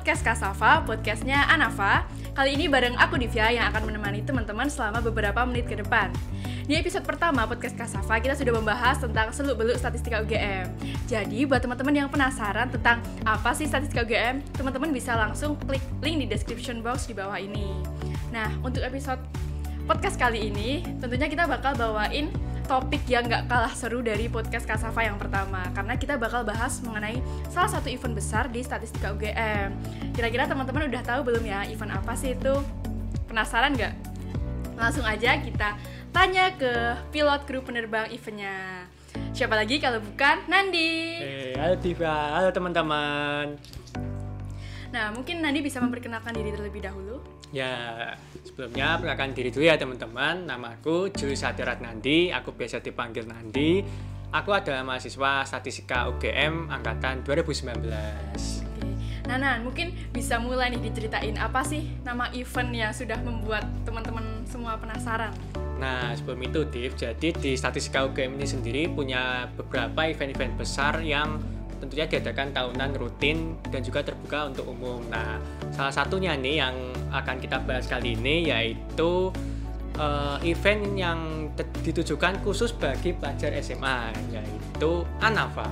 podcast Kasafa, podcastnya Anafa. Kali ini bareng aku Divya yang akan menemani teman-teman selama beberapa menit ke depan. Di episode pertama podcast Kasafa, kita sudah membahas tentang seluk-beluk statistika UGM. Jadi buat teman-teman yang penasaran tentang apa sih statistika UGM, teman-teman bisa langsung klik link di description box di bawah ini. Nah, untuk episode podcast kali ini, tentunya kita bakal bawain topik yang gak kalah seru dari podcast Kasafa yang pertama, karena kita bakal bahas mengenai salah satu event besar di statistika UGM. Kira-kira teman-teman udah tahu belum ya event apa sih itu? Penasaran gak? Langsung aja kita tanya ke pilot kru penerbang eventnya. Siapa lagi kalau bukan Nandi? Halo Diva, halo teman-teman. Nah, mungkin Nandi bisa memperkenalkan diri terlebih dahulu. Ya, sebelumnya perkenalkan diri dulu ya teman-teman. Namaku Juli Sadirat Nandi, aku biasa dipanggil Nandi. Aku adalah mahasiswa Statistika UGM angkatan 2019. Oke. Nah, mungkin bisa mulai nih diceritain apa sih nama event yang sudah membuat teman-teman semua penasaran. Nah, sebelum itu Div, jadi di Statistika UGM ini sendiri punya beberapa event-event besar yang tentunya diadakan tahunan rutin dan juga terbuka untuk umum. Nah, salah satunya nih yang akan kita bahas kali ini yaitu event yang ditujukan khusus bagi pelajar SMA, yaitu Anafa.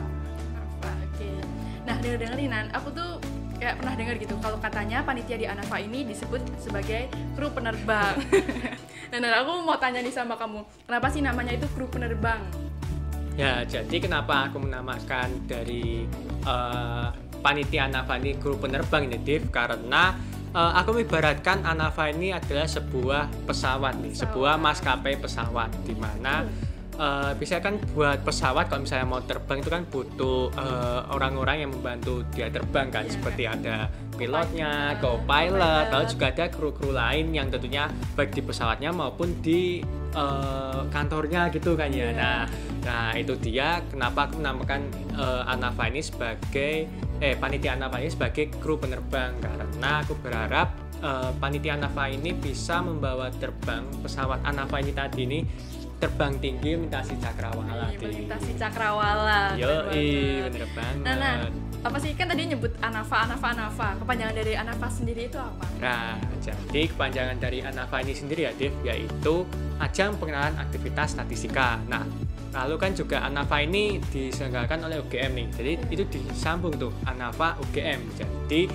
Oke. Nah, dengar-dengar nih Nan, aku tuh kayak pernah dengar gitu kalau katanya panitia di Anafa ini disebut sebagai kru penerbang. Nah, aku mau tanya nih sama kamu, kenapa sih namanya itu kru penerbang? Ya, jadi kenapa aku menamakan dari panitia Anafa ini kru penerbang ini, Div? Karena aku mengibaratkan Anafa ini adalah sebuah pesawat nih, sebuah maskapai pesawat, di mana biasanya kan buat pesawat kalau misalnya mau terbang itu kan butuh orang-orang yang membantu dia terbang kan, seperti ada pilotnya, co-pilot, lalu juga ada kru-kru lain yang tentunya baik di pesawatnya maupun di kantornya gitu kan ya. Nah itu dia kenapa aku menamakan Anafa ini sebagai panitia Anafa ini sebagai kru penerbang, karena aku berharap panitia Anafa ini bisa membawa terbang pesawat Anafa ini tadi ini terbang tinggi melintasi cakrawala. Melintasi cakrawala. Yoi, bener banget. Nah, apa sih kan tadi nyebut Anafa. Kepanjangan dari Anafa sendiri itu apa? Nah, jadi kepanjangan dari Anafa ini sendiri ya, Div, yaitu ajang pengenalan aktivitas statistika. Nah, lalu kan juga Anafa ini diselenggarakan oleh UGM nih. Jadi itu disambung tuh Anafa UGM. Jadi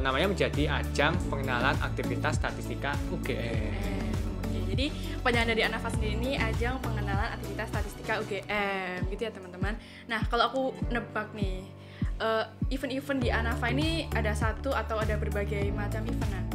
namanya menjadi ajang pengenalan aktivitas statistika UGM. Jadi kepanjangan dari Anafa sendiri ini ajang pengenalan aktivitas statistika UGM gitu ya teman-teman. Nah, kalau aku nebak nih, event-event di Anafa ini ada satu atau ada berbagai macam event.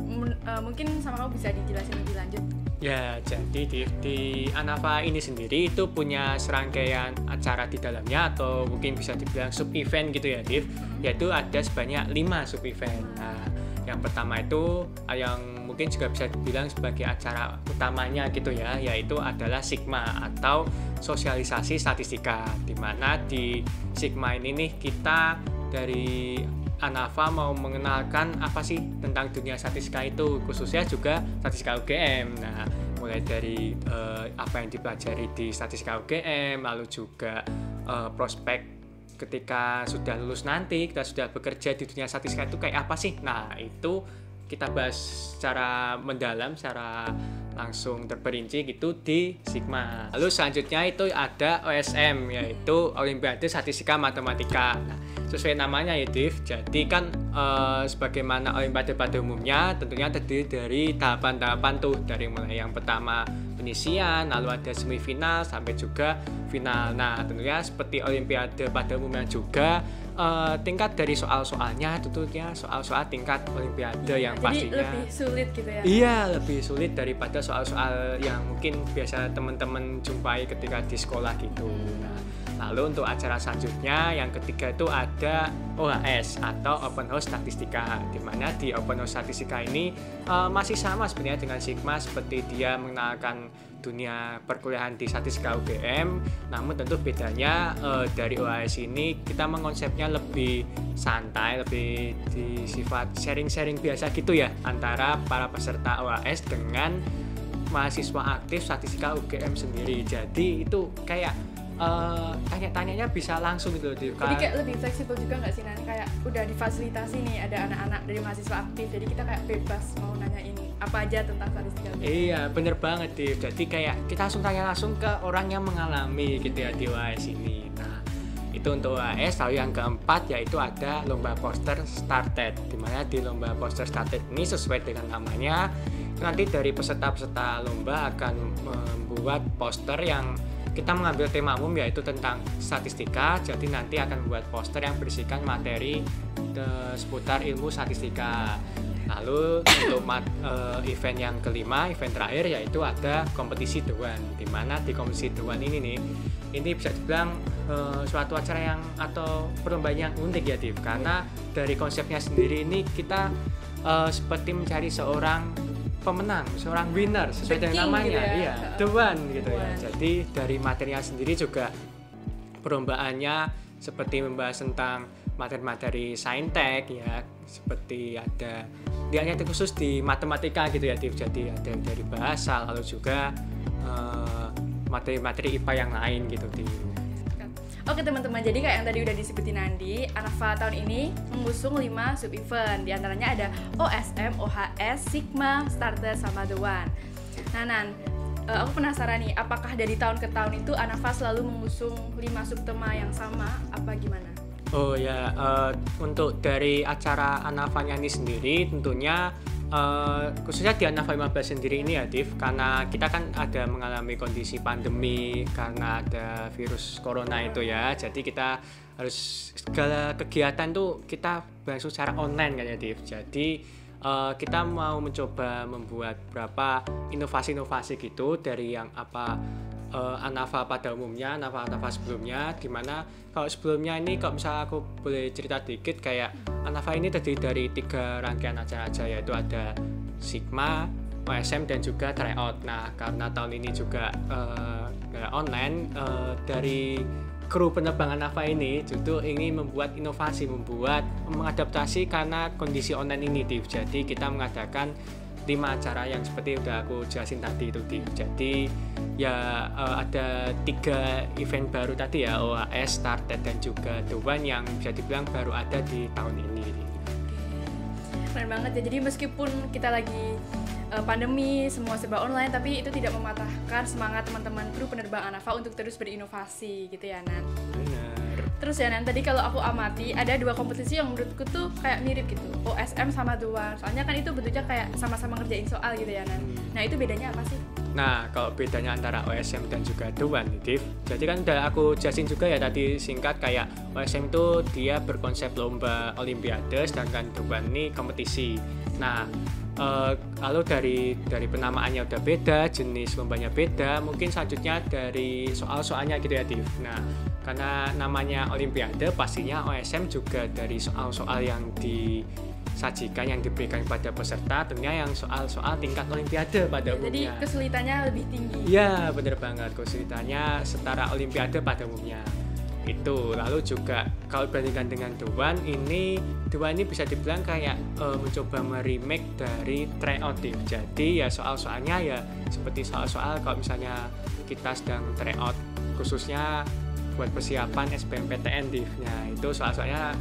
Mungkin sama kamu bisa dijelasin lebih lanjut. Ya, jadi di Anafa ini sendiri itu punya serangkaian acara di dalamnya, atau mungkin bisa dibilang sub-event gitu ya, Div. Yaitu ada sebanyak 5 sub-event. Nah, yang pertama itu yang mungkin juga bisa dibilang sebagai acara utamanya gitu ya, yaitu adalah Sigma atau sosialisasi statistika, di mana di Sigma ini nih kita dari Anafa mau mengenalkan apa sih tentang dunia statistika itu, khususnya juga statistika UGM. Nah, mulai dari apa yang dipelajari di statistika UGM, lalu juga prospek ketika sudah lulus nanti, kita sudah bekerja di dunia statistika itu kayak apa sih? Nah, itu kita bahas secara mendalam, secara langsung terperinci gitu di Sigma. Lalu selanjutnya itu ada OSM, yaitu Olimpiade Statistika Matematika. Nah, sesuai namanya ya, Div. Jadi kan sebagaimana Olimpiade pada umumnya tentunya terdiri dari tahapan-tahapan tuh, dari mulai yang pertama penyisian, lalu ada semifinal sampai juga final. Nah, tentunya seperti Olimpiade pada umumnya juga tingkat dari soal-soalnya tentunya soal-soal tingkat Olimpiade yang pastinya. Jadi lebih sulit gitu ya? Iya, lebih sulit daripada soal-soal yang mungkin biasa teman-teman jumpai ketika di sekolah gitu. Nah, lalu untuk acara selanjutnya yang ketiga itu ada OHS atau Open House Statistika, di mana di Open House Statistika ini masih sama sebenarnya dengan Sigma, seperti dia mengenalkan dunia perkuliahan di statistika UGM, namun tentu bedanya dari OHS ini kita mengonsepnya lebih santai, lebih di sifat sharing-sharing biasa gitu ya, antara para peserta OHS dengan mahasiswa aktif statistika UGM sendiri. Jadi itu kayak tanya-tanyanya bisa langsung gitu loh, Div. Jadi kayak lebih fleksibel juga nggak sih, Nan? Kayak udah difasilitasi nih, ada anak-anak dari mahasiswa aktif, jadi kita kayak bebas mau nanya ini apa aja tentang statistika. Iya, bener banget, Div. Jadi kayak kita langsung tanya langsung ke orang yang mengalami gitu ya di UAS ini. Nah, itu untuk UAS. Lalu yang keempat yaitu ada lomba poster started, dimana di lomba poster started ini sesuai dengan namanya, nanti dari peserta-peserta lomba akan membuat poster yang kita mengambil tema umum yaitu tentang statistika. Jadi nanti akan membuat poster yang berisikan materi seputar ilmu statistika. Lalu untuk event yang kelima, event terakhir yaitu ada kompetisi dewan, dimana di kompetisi dewan ini nih, ini bisa dibilang suatu acara yang atau perlombaan yang unik ya, Div, karena dari konsepnya sendiri ini kita seperti mencari seorang pemenang, seorang winner sesuai dengan namanya, gitu ya. Iya, dewan gitu ya. Jadi dari materinya sendiri juga perlombaannya seperti membahas tentang materi-materi saintek ya, seperti ada dia hanya khusus di matematika gitu ya, Div. Jadi ada dari bahasa, lalu juga materi-materi IPA yang lain gitu, Div. Oke teman-teman, jadi kayak yang tadi udah disebutin Nandi, Anafa tahun ini mengusung 5 sub-event. Di antaranya ada OSM, OHS, Sigma, Starter, sama The One. Nah Nan, aku penasaran nih, apakah dari tahun ke tahun itu Anafa selalu mengusung 5 subtema yang sama, apa gimana? Oh ya, untuk dari acara Anafanya ini sendiri tentunya khususnya di Anafa 15 sendiri ini ya, Div, karena kita kan ada mengalami kondisi pandemi karena ada virus corona itu ya, jadi kita harus segala kegiatan tuh kita berlangsung secara online kan ya, Div. Jadi kita mau mencoba membuat beberapa inovasi-inovasi gitu dari yang Anafa pada umumnya, Anafa sebelumnya, dimana kalau sebelumnya ini kalau misalnya aku boleh cerita dikit, kayak Anafa ini terdiri dari 3 rangkaian acara aja, yaitu ada Sigma, OSM, dan juga tryout. Nah, karena tahun ini juga online, dari kru penerbangan Anafa ini justru ingin membuat inovasi, mengadaptasi karena kondisi online ini, Div. Jadi kita mengadakan 5 acara yang seperti udah aku jelasin tadi itu, Div. Jadi ya ada 3 event baru tadi ya, OAS, Started, dan juga The One yang bisa dibilang baru ada di tahun ini. Keren banget ya, jadi meskipun kita lagi pandemi, semua serba online, tapi itu tidak mematahkan semangat teman-teman kru penerbang Anafa untuk terus berinovasi gitu ya, Nan. Benar. Terus ya Nan, tadi kalau aku amati ada 2 kompetisi yang menurutku tuh kayak mirip gitu, OSM sama The One. Soalnya kan itu bentuknya kayak sama-sama ngerjain soal gitu ya, Nan. Nah itu bedanya apa sih? Nah, kalau bedanya antara OSM dan juga The One, Div, jadi kan udah aku jelasin juga ya tadi singkat, kayak OSM itu dia berkonsep lomba olimpiade, sedangkan The One ini kompetisi. Nah, lalu dari penamaannya udah beda, jenis lombanya beda, mungkin selanjutnya dari soal-soalnya gitu ya, Div. Nah, karena namanya olimpiade, pastinya OSM juga dari soal-soal yang disajikan, yang diberikan kepada peserta, tentunya yang soal-soal tingkat olimpiade pada umumnya. Jadi kesulitannya lebih tinggi. Iya, bener banget, kesulitannya setara olimpiade pada umumnya. Itu lalu juga kalau dibandingkan dengan The One ini bisa dibilang kayak mencoba meremake dari tryout, Div. Jadi ya soal-soalnya ya seperti soal-soal kalau misalnya kita sedang tryout khususnya buat persiapan SBMPTN, Div. Nah, itu soal-soalnya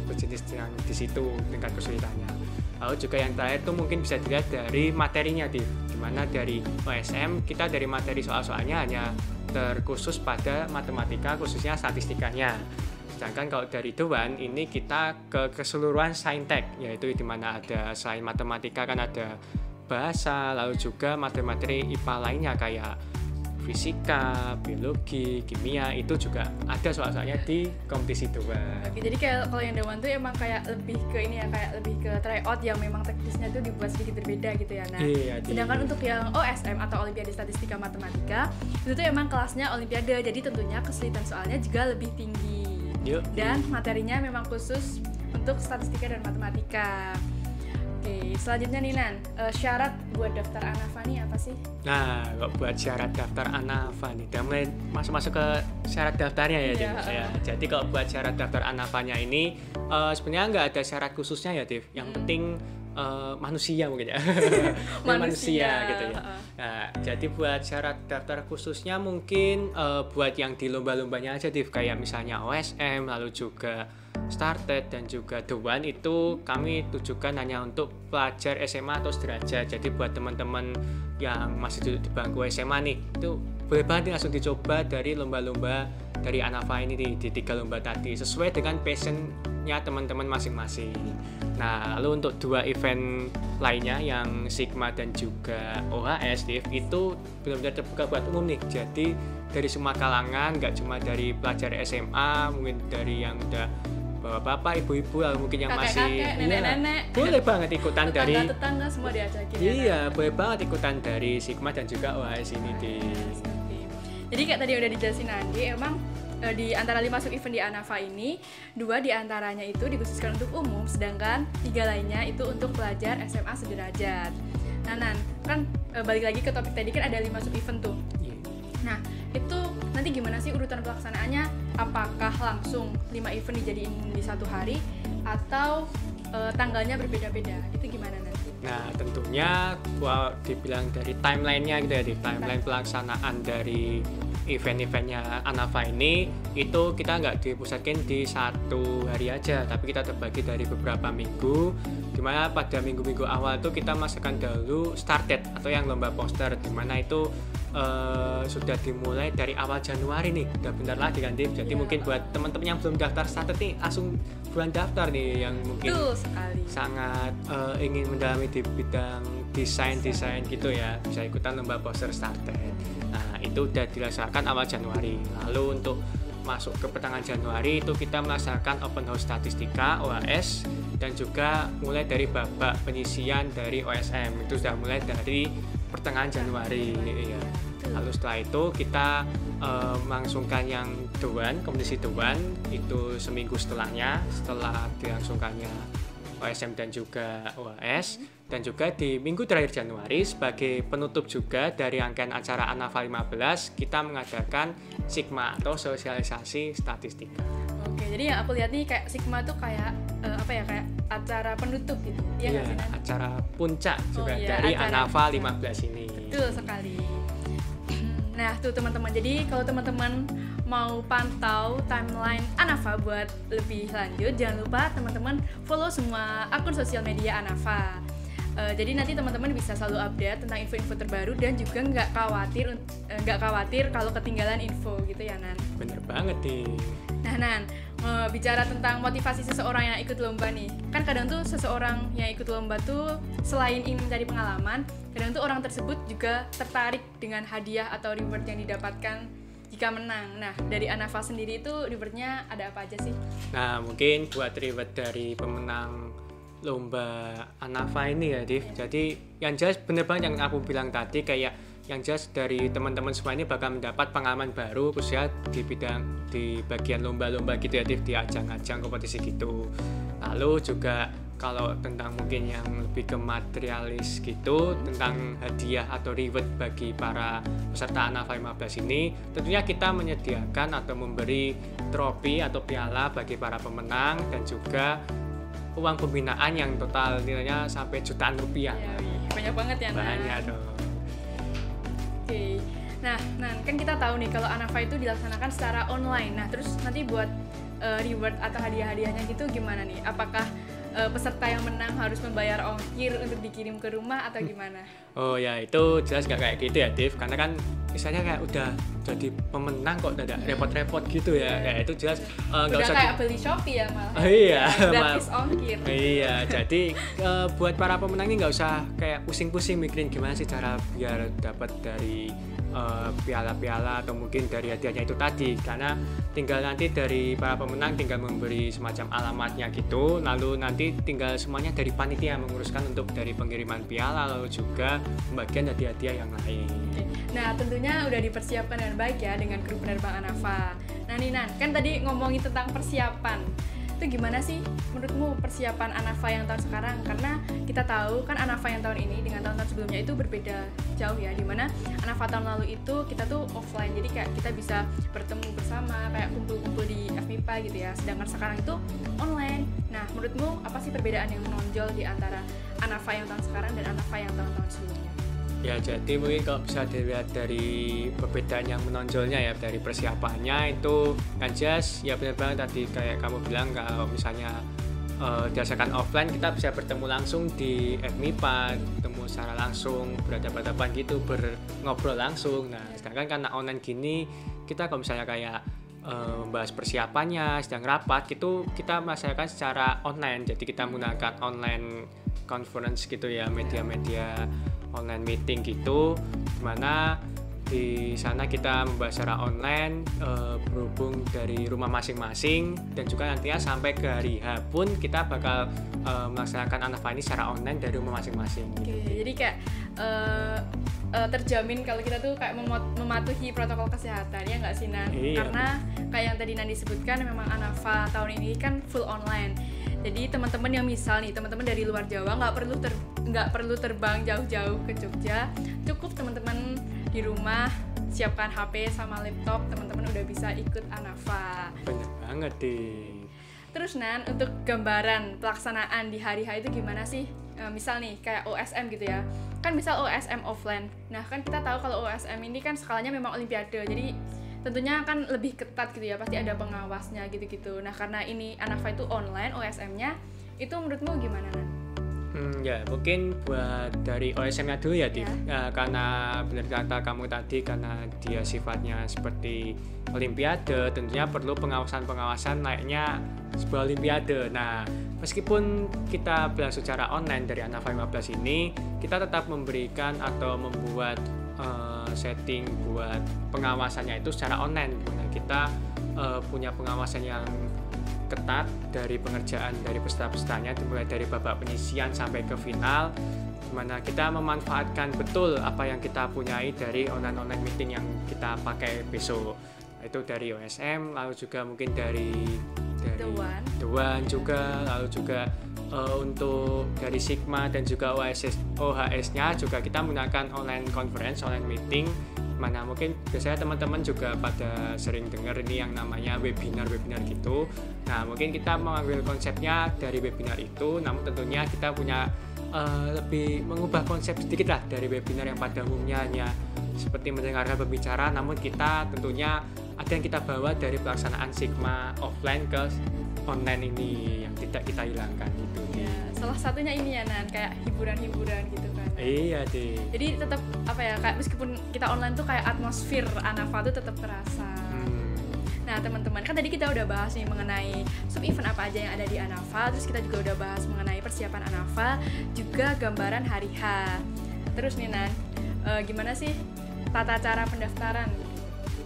berjenis yang di situ tingkat kesulitannya. Lalu juga yang terakhir tuh mungkin bisa dilihat dari materinya, Div. Dimana dari OSM kita dari materi soal-soalnya hanya terkhusus pada matematika, khususnya statistikanya. Sedangkan kalau dari The One ini kita ke keseluruhan saintek, yaitu dimana ada selain matematika kan ada bahasa, lalu juga materi-materi IPA lainnya kayak fisika, biologi, kimia, itu juga ada soal-soalnya di kompetisi The One. Oke, jadi kayak kalau yang The One tuh emang kayak lebih ke ini ya, kayak lebih ke tryout yang memang teknisnya tuh dibuat sedikit berbeda gitu ya. Nah, iya, sedangkan untuk yang OSM atau Olimpiade Statistika Matematika itu tuh emang kelasnya Olimpiade, jadi tentunya kesulitan soalnya juga lebih tinggi. Dan materinya memang khusus untuk statistika dan matematika. Oke, selanjutnya nih Nan, syarat buat daftar Anafa nih apa sih? Nah, kok buat syarat daftar Anafa nih, udah mulai masuk ke syarat daftarnya ya, Div. Ya. Jadi kalau buat syarat daftar Anafanya ini sebenarnya nggak ada syarat khususnya ya, Div. Yang penting manusia mungkin ya. Manusia gitu ya. Nah, jadi buat syarat daftar khususnya mungkin buat yang di lomba-lombanya aja Div, kayak misalnya OSM, lalu juga Started dan juga The One, itu kami tujukan hanya untuk pelajar SMA atau sederajat. Jadi buat teman-teman yang masih duduk di bangku SMA nih, itu boleh banget langsung dicoba dari lomba-lomba dari Anafa ini di 3 lomba tadi, sesuai dengan passionnya teman-teman masing-masing. Nah, lalu untuk 2 event lainnya yang Sigma dan juga OHS Div, itu benar-benar terbuka buat umum nih. Jadi dari semua kalangan, nggak cuma dari pelajar SMA, mungkin dari yang udah bapak-bapak, ibu-ibu, lalu mungkin yang kakek-kakek, masih nenek-nenek, boleh banget ikutan dari tetangga semua diajakin. Iya, boleh banget ikutan dari Sigma dan juga OHS ini di. Jadi kayak tadi udah dijelasin Andi, emang di antara 5 sub event di Anafa ini, 2 diantaranya itu dikhususkan untuk umum, sedangkan 3 lainnya itu untuk pelajar SMA sederajat. Nah, Nan, kan balik lagi ke topik tadi, kan ada 5 sub event tuh. Nah, itu nanti gimana sih urutan pelaksanaannya? Apakah langsung 5 event dijadiin di satu hari atau tanggalnya berbeda-beda? Itu gimana nanti? Nah, tentunya kalau dibilang dari timeline-nya gitu ya, di timeline pelaksanaan dari event-eventnya Anafa ini, itu kita nggak dipusatkan di satu hari aja, tapi kita terbagi dari beberapa minggu, dimana pada minggu-minggu awal itu kita masukkan dahulu Started atau yang lomba poster, dimana itu sudah dimulai dari awal Januari nih, udah bentar lagi kan Div. Jadi mungkin buat teman-teman yang belum daftar Started nih, langsung bulan daftar nih, yang mungkin sangat ingin mendalami di bidang desain gitu ya, bisa ikutan lomba poster Started. Nah, itu udah dilaksanakan awal Januari. Lalu untuk masuk ke pertengahan Januari itu kita melaksanakan open house statistika OHS, dan juga mulai dari babak penyisian dari OSM itu sudah mulai dari pertengahan Januari ya. Lalu setelah itu kita melangsungkan yang The One, kompetisi The One itu seminggu setelahnya, setelah dilangsungkannya OSM dan juga OHS. Dan juga di minggu terakhir Januari sebagai penutup juga dari rangkaian acara Anafa 15, kita mengadakan Sigma atau sosialisasi statistika. Oke, jadi yang aku lihat nih kayak Sigma tuh kayak kayak acara penutup gitu. Iya, acara puncak juga dari Anafa 15 ini. Betul sekali. Nah, tuh teman-teman. Jadi kalau teman-teman mau pantau timeline Anafa buat lebih lanjut, jangan lupa teman-teman follow semua akun sosial media Anafa. Jadi nanti teman-teman bisa selalu update tentang info-info terbaru dan juga nggak khawatir kalau ketinggalan info gitu ya, Nan. Bener banget nih. Nah, Nan, bicara tentang motivasi seseorang yang ikut lomba nih, kan kadang tuh seseorang yang ikut lomba tuh selain ingin mencari pengalaman, kadang tuh orang tersebut juga tertarik dengan hadiah atau reward yang didapatkan jika menang. Nah, dari Anafa sendiri itu rewardnya ada apa aja sih? Nah, mungkin buat reward dari pemenang lomba Anafa ini ya, Div. Jadi yang jelas bener banget yang aku bilang tadi, kayak yang jelas dari teman-teman semua ini bakal mendapat pengalaman baru khususnya di bagian lomba-lomba gitu ya, Div, di ajang-ajang kompetisi gitu. Lalu juga kalau tentang mungkin yang lebih ke materialis gitu, tentang hadiah atau reward bagi para peserta Anafa 15 ini, tentunya kita menyediakan atau memberi trofi atau piala bagi para pemenang, dan juga uang pembinaan yang total nilainya sampai jutaan rupiah. Ya, banyak banget ya, Nan. Banyak dong. Oke. Nah, kan kita tahu nih kalau Anafa itu dilaksanakan secara online. Nah, terus nanti buat reward atau hadiah-hadiahnya gitu gimana nih? Apakah peserta yang menang harus membayar ongkir untuk dikirim ke rumah atau gimana? Oh ya, itu jelas nggak kayak gitu ya, Div, karena kan misalnya kayak udah jadi pemenang kok udah repot-repot gitu ya. Kayak itu jelas nggak usah kayak beli Shopee ya malah. Iya, gratis ongkir. Iya, jadi buat para pemenang ini nggak usah kayak pusing-pusing mikirin gimana sih cara biar dapat dari piala-piala atau mungkin dari hadiahnya itu tadi, karena tinggal nanti dari para pemenang tinggal memberi semacam alamatnya gitu, lalu nanti tinggal semuanya dari panitia menguruskan untuk dari pengiriman piala, lalu juga pembagian hadiah-hadiah yang lain. Nah, tentunya udah dipersiapkan dengan baik ya dengan kru penerbang Anafa. Nah nih, Nan, kan tadi ngomongin tentang persiapan. Itu gimana sih menurutmu persiapan Anafa yang tahun sekarang? Karena kita tahu kan Anafa yang tahun ini dengan tahun-tahun sebelumnya itu berbeda jauh ya, dimana Anafa tahun lalu itu kita tuh offline, jadi kayak kita bisa bertemu bersama, kayak kumpul-kumpul di FMIPA gitu ya, sedangkan sekarang itu online. Nah, menurutmu apa sih perbedaan yang menonjol di antara Anafa yang tahun sekarang dan Anafa yang tahun-tahun sebelumnya? Ya, jadi mungkin kalau bisa dilihat dari perbedaan yang menonjolnya ya, dari persiapannya itu kan jelas ya, benar banget tadi kayak kamu bilang, kalau misalnya berdasarkan offline kita bisa bertemu langsung di FMIPA, bertemu secara langsung, berhadapan-hadapan gitu, ngobrol langsung. Nah, sedangkan karena online gini, kita kalau misalnya kayak membahas persiapannya, sedang rapat gitu, kita melaksanakan secara online. Jadi kita menggunakan online conference gitu ya, media-media online meeting gitu, dimana di sana kita membahas secara online, berhubung dari rumah masing-masing, dan juga nantinya sampai ke hari H pun kita bakal melaksanakan Anafa ini secara online dari rumah masing-masing. Oke, jadi kayak terjamin kalau kita tuh kayak mematuhi protokol kesehatan, ya nggak sih Nan? Iya. Karena kayak yang tadi Nan disebutkan, memang Anafa tahun ini kan full online. Jadi teman-teman yang misal nih, teman-teman dari luar Jawa nggak perlu terbang jauh-jauh ke Jogja, cukup teman-teman di rumah siapkan HP sama laptop, teman-teman udah bisa ikut Anafa. Bener banget deh. Terus Nan, untuk gambaran pelaksanaan di hari H itu gimana sih? Misal nih kayak OSM gitu ya, kan misal OSM offline. Nah kan kita tahu kalau OSM ini kan skalanya memang olimpiade, jadi tentunya kan lebih ketat gitu ya, pasti ada pengawasnya gitu-gitu. Nah karena ini Anafa itu online OSM-nya, itu menurutmu gimana Nan? Ya mungkin buat dari OSM-nya dulu ya, Div. Ya. Karena benar kata kamu tadi, karena dia sifatnya seperti olimpiade, tentunya perlu pengawasan-pengawasan layaknya sebuah olimpiade. Nah, meskipun kita belajar secara online dari Anafa 15 ini, kita tetap memberikan atau membuat setting buat pengawasannya itu secara online, dimana kita punya pengawasan yang ketat dari pengerjaan dari peserta-pesertanya, dimulai dari babak penyisian sampai ke final, dimana kita memanfaatkan betul apa yang kita punyai dari online meeting yang kita pakai besok, itu dari OSM, lalu juga mungkin dari The One juga, lalu juga untuk dari Sigma dan juga OHS-nya juga kita menggunakan online conference, online meeting, mana mungkin biasanya teman-teman juga pada sering dengar ini yang namanya webinar gitu. Nah mungkin kita mengambil konsepnya dari webinar itu, namun tentunya kita punya lebih mengubah konsep sedikit lah dari webinar yang pada umumnya hanya seperti mendengarkan pembicara, namun kita tentunya ada yang kita bawa dari pelaksanaan Sigma offline ke online ini yang tidak kita hilangkan gitu. Ya, salah satunya ini ya Nan, kayak hiburan-hiburan gitu kan. Iya deh. Jadi tetap apa ya, kayak meskipun kita online tuh kayak atmosfer Anafa tuh tetap terasa. Nah teman-teman, kan tadi kita udah bahas nih mengenai sub-event apa aja yang ada di Anafa, terus kita juga udah bahas mengenai persiapan Anafa, juga gambaran hari H. Terus nih Nan, gimana sih tata cara pendaftaran?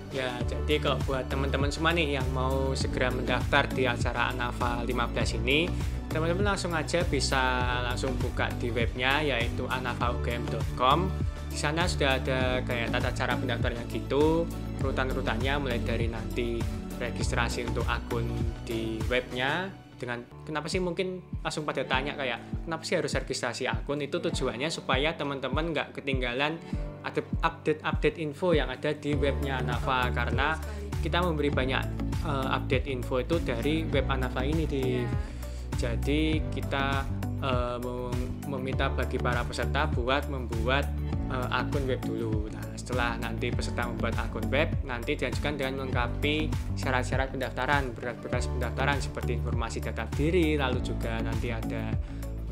Ya, jadi kalau buat teman-teman semua nih yang mau segera mendaftar di acara Anafa 15 ini, teman-teman langsung aja bisa langsung buka di webnya, yaitu anafaugm.com. Di sana sudah ada kayak tata cara pendaftarnya gitu, urutan-urutannya mulai dari nanti registrasi untuk akun di webnya. Dengan kenapa sih mungkin langsung pada tanya kayak kenapa sih harus registrasi akun, itu tujuannya supaya teman-teman nggak ketinggalan ada update info yang ada di webnya Anafa, karena kita memberi banyak update info itu dari web Anafa ini Jadi kita meminta bagi para peserta buat membuat akun web dulu. Nah setelah nanti peserta membuat akun web, nanti dilanjutkan dengan melengkapi syarat-syarat pendaftaran, berkas pendaftaran seperti informasi data diri, lalu juga nanti ada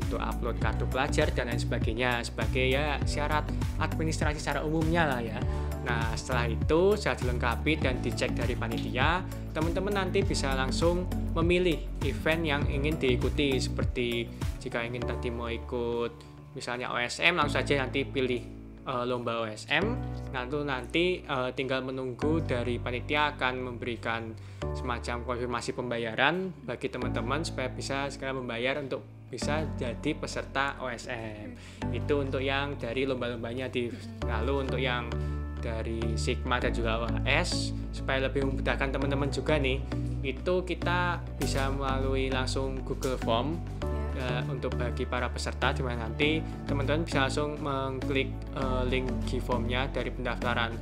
untuk upload kartu pelajar dan lain sebagainya sebagai ya syarat administrasi secara umumnya lah ya. Nah setelah itu sudah dilengkapi dan dicek dari panitia, teman-teman nanti bisa langsung memilih event yang ingin diikuti. Seperti jika ingin tadi mau ikut misalnya OSM, langsung saja nanti pilih lomba OSM. Nanti tinggal menunggu dari panitia akan memberikan semacam konfirmasi pembayaran bagi teman-teman supaya bisa segera membayar untuk bisa jadi peserta OSM. Itu untuk yang dari lomba-lombanya lalu untuk yang dari Sigma dan juga OHS, supaya lebih memudahkan teman-teman juga nih, itu kita bisa melalui langsung Google Form untuk bagi para peserta, di mana nanti teman-teman bisa langsung mengklik link G-Form-nya dari pendaftaran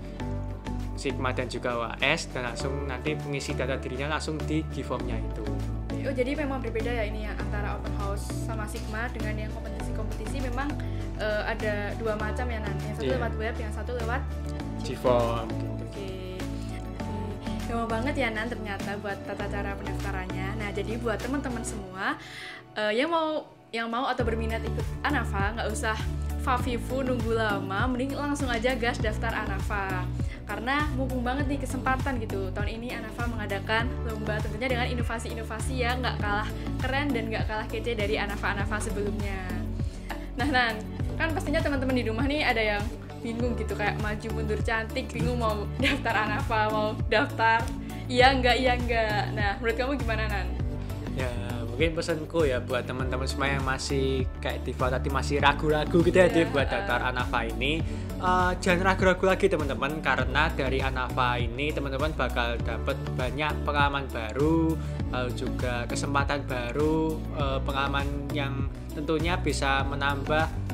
Sigma dan juga UAS, dan langsung nanti mengisi data dirinya langsung di G-Form-nya itu. Oh, jadi memang berbeda ya ini ya antara open house sama Sigma dengan yang kompetisi memang ada dua macam ya nanti. Yang satu lewat web, yang satu lewat G-Form. Oke. Gampang banget ya Nan ternyata buat tata cara pendaftarannya. Nah, jadi buat teman-teman semua yang mau atau berminat ikut Anafa, nggak usah fafifu nunggu lama, mending langsung aja gas daftar Anafa. Karena mumpung banget nih kesempatan gitu. Tahun ini Anafa mengadakan lomba tentunya dengan inovasi-inovasi yang nggak kalah keren dan nggak kalah kece dari Anafa-Anafa sebelumnya. Nah Nan, kan pastinya teman-teman di rumah nih ada yang bingung gitu, kayak maju mundur cantik, bingung mau daftar Anafa, mau daftar iya enggak. Nah, menurut kamu gimana Nan? Ya, mungkin pesanku ya buat teman-teman semua yang masih kayak Diva tadi masih ragu-ragu gitu ya buat daftar Anafa ini, jangan ragu-ragu lagi teman-teman, karena dari Anafa ini teman-teman bakal dapat banyak pengalaman baru, lalu juga kesempatan baru, pengalaman yang tentunya bisa menambah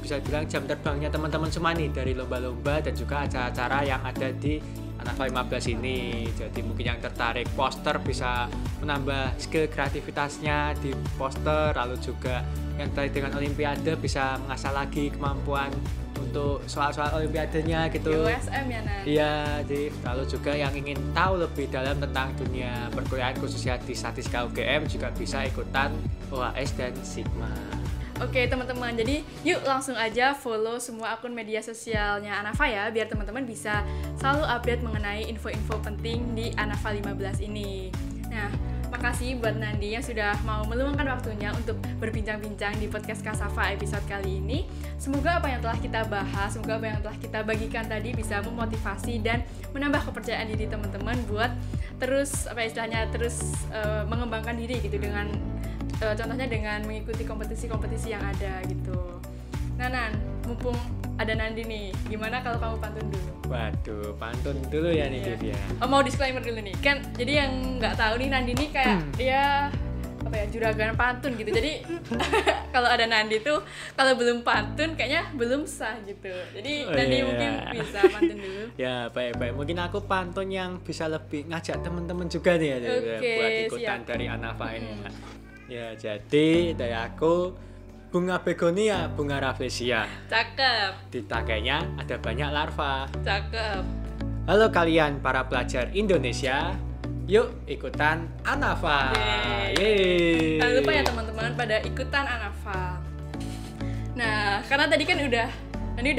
bisa bilang jam terbangnya teman-teman semua nih dari lomba-lomba dan juga acara-acara yang ada di Anafa 15 ini. Jadi mungkin yang tertarik poster bisa menambah skill kreativitasnya di poster, lalu juga yang terkait dengan Olimpiade bisa mengasah lagi kemampuan untuk soal-soal Olimpiadenya gitu. USM ya Nan? Iya, lalu juga yang ingin tahu lebih dalam tentang dunia perkuliahan khususnya di statistika UGM juga bisa ikutan UAS dan Sigma. Oke teman-teman, jadi yuk langsung aja follow semua akun media sosialnya Anafa ya, biar teman-teman bisa selalu update mengenai info-info penting di Anafa 15 ini. Nah, makasih buat Nandi yang sudah mau meluangkan waktunya untuk berbincang-bincang di podcast Kasafa episode kali ini. Semoga apa yang telah kita bahas, semoga apa yang telah kita bagikan tadi bisa memotivasi dan menambah kepercayaan diri teman-teman buat terus mengembangkan diri gitu dengan contohnya dengan mengikuti kompetisi-kompetisi yang ada gitu. Nah Nan, mumpung ada Nandi nih, gimana kalau kamu pantun dulu? Waduh, pantun dulu ya nih Div ya. Oh, mau disclaimer dulu nih, kan jadi yang nggak tahu nih Nandi nih kayak dia juragan pantun gitu. Jadi kalau ada Nandi tuh kalau belum pantun kayaknya belum sah gitu. Jadi Nandi mungkin bisa pantun dulu. Ya baik. Mungkin aku pantun yang bisa lebih ngajak teman-teman juga nih ya, buat ikutan dari Anafa ini. Ya, jadi dari aku bunga begonia, bunga rafflesia. Cakep. Di tangkainya ada banyak larva. Cakep. Halo kalian para pelajar Indonesia, yuk ikutan Anafa. Yeay. Jangan lupa ya teman-teman pada ikutan Anafa. Nah, karena tadi kan udah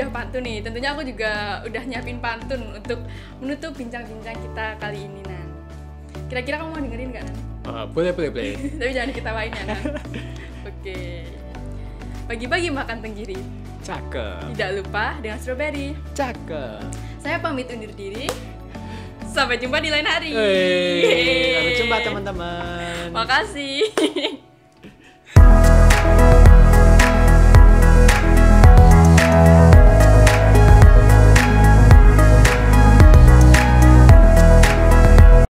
pantun nih, tentunya aku juga udah nyiapin pantun untuk menutup bincang-bincang kita kali ini Nan. Kira-kira kamu mau dengerin nggak Nan? Boleh. Tapi jangan diketawain ya Nan. Oke. Bagi-bagi makan tenggiri. Cakep. Tidak lupa dengan strawberry. Cakep. Saya pamit undur diri. Sampai jumpa di lain hari. Sampai jumpa teman-teman. Makasih.